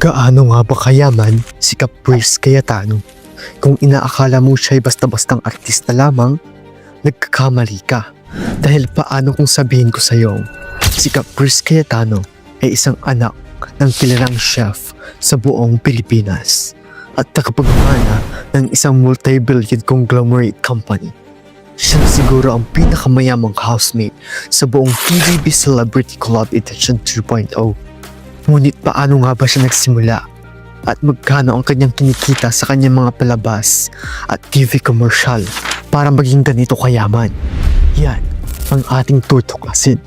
Gaano nga ba kayaman si Caprice Cayetano? Kung inaakala mo siya'y basta-bastang artista lamang, nagkakamali ka. Dahil paano kung sabihin ko sa'yo, si Caprice Cayetano ay isang anak ng kilalang chef sa buong Pilipinas at tagapagmana ng isang multi-billion conglomerate company. Siya na siguro ang pinakamayamang housemate sa buong PBB Celebrity Club Edition 2.0. Ngunit paano nga ba siya nagsimula? At magkano ang kanyang kinikita sa kanyang mga palabas at TV commercial para maging ganito kayaman? Yan ang ating tutuklasin.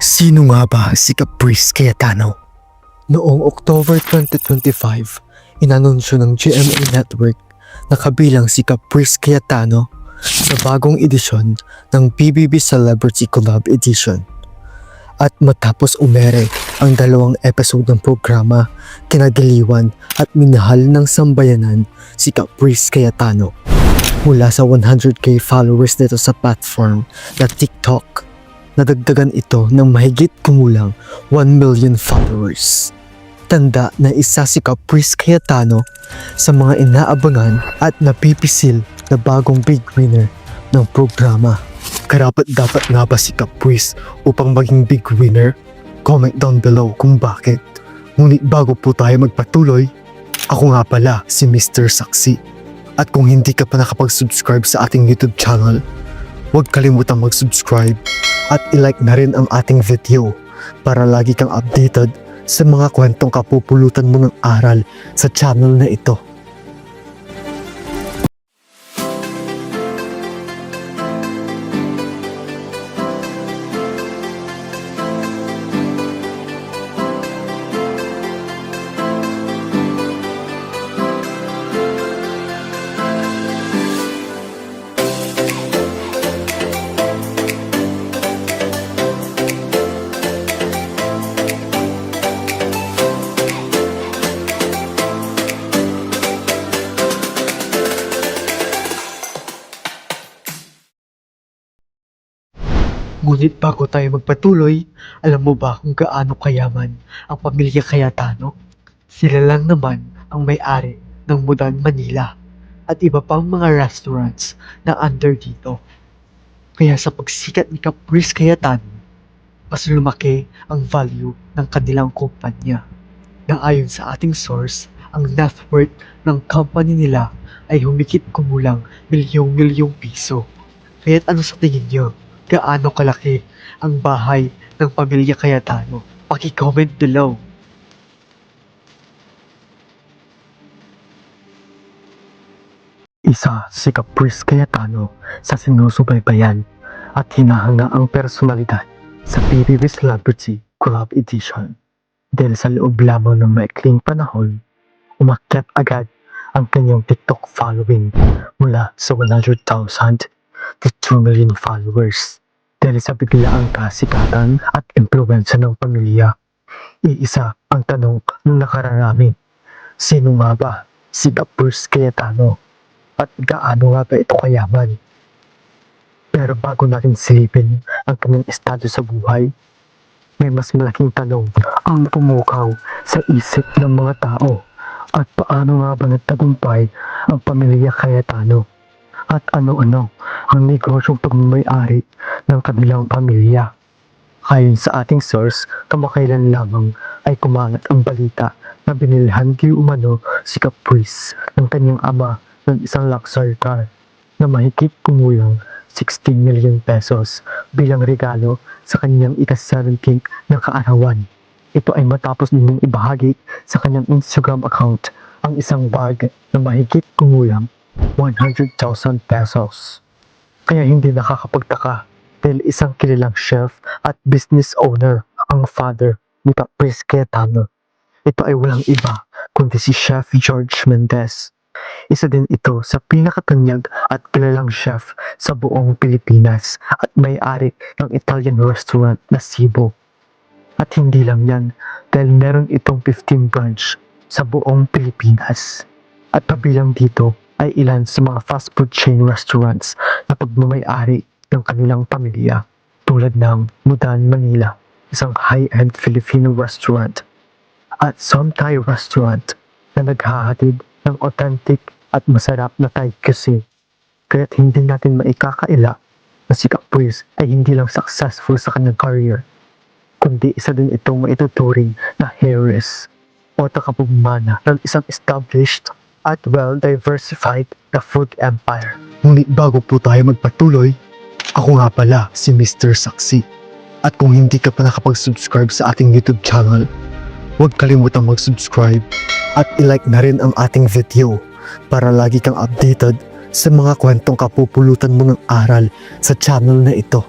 Sino nga ba si Caprice Cayetano? Noong October 2025, inanunsyo ng GMA Network na kabilang si Caprice Cayetano sa bagong edisyon ng PBB Celebrity Club Edition. At matapos umere ang 2 episode ng programa, kinagiliwan at minahal ng sambayanan si Caprice Cayetano. Mula sa 100k followers nito sa platform na TikTok, nadagdagan ito ng mahigit kumulang 1 million followers. Tanda na isa si Caprice Cayetano sa mga inaabangan at napipisil na bagong big winner ng programa. Karapat-dapat nga ba si Caprice upang maging big winner? Comment down below kung bakit. Ngunit bago po tayo magpatuloy, ako nga pala si Mr. Saksi. At kung hindi ka pa nakapag-subscribe sa ating YouTube channel, huwag kalimutang mag-subscribe at ilike na rin ang ating video para lagi kang updated sa mga kwentong kapupulutan mo ng aral sa channel na ito. Ngunit bago tayo magpatuloy, alam mo ba kung gaano kayaman ang pamilya Cayetano? Sila lang naman ang may-ari ng Mudan, Manila at iba pang mga restaurants na under dito. Kaya sa pagsikat ni Caprice Cayetano, mas lumaki ang value ng kanilang kumpanya. Na ayon sa ating source, ang net worth ng company nila ay humigit kumulang milyong-milyong piso. Kaya't ano sa tingin nyo? Gaano kalaki ang bahay ng pamilya Cayetano? Paki-comment below. Isa si Caprice Cayetano sa sinusubaybayan at hinahangaang personalidad sa PBB Celebrity Club Edition. Dahil sa loob lamang ng maikling panahon, umakyat agad ang kanyang TikTok following mula sa 100,000 to 2 million followers. Dahil sa biglaang kasikatan at impluwensya ng pamilya, iisa ang tanong ng nakararami. Sino nga ba si Caprice Cayetano? At gaano nga ba ito kayaman? Pero bago natin silipin ang kanyang estado sa buhay, may mas malaking tanong ang pumukaw sa isip ng mga tao. At paano nga ba nagtagumpay ang pamilya Cayetano? At ano-ano ang negosyong pagmamay-ari ng kanilang pamilya? Ayon sa ating source, kamakailan lamang ay kumalat ang balita na binilhan kay umano si Caprice ng kanyang ama ng isang luxury car na mahigit kumulang 16 million pesos bilang regalo sa kanyang ika-17 na kaarawan. Ito ay matapos nilang ibahagi sa kanyang Instagram account ang isang bag na mahigit kumulang 100,000 pesos. Kaya hindi nakakapagtaka dahil isang kilalang chef at business owner ang father ni Caprice Cayetano. Ito ay walang iba kundi si Chef George Mendez. Isa din ito sa pinakatanyag at kilalang chef sa buong Pilipinas at may-ari ng Italian restaurant na Cibo. At hindi lang yan dahil meron itong 15 branch sa buong Pilipinas. At kabilang dito ay ilan sa mga fast food chain restaurants na pagmamay-ari ng kanilang pamilya tulad ng Mudan, Manila, isang high-end Filipino restaurant, at Som Thai Restaurant na naghahatid ng authentic at masarap na Thai cuisine. Kaya't hindi natin maikakaila na si Caprice ay hindi lang successful sa kanyang career, kundi isa din itong maituturing na heiress o takapagmana ng isang established at well-diversified na food empire. Ngunit bago po tayo magpatuloy, ako nga pala si Mr. Saksi. At kung hindi ka pa nakapag-subscribe sa ating YouTube channel, huwag kalimutang mag-subscribe at ilike na rin ang ating video para lagi kang updated sa mga kwentong kapupulutan mo ng aral sa channel na ito.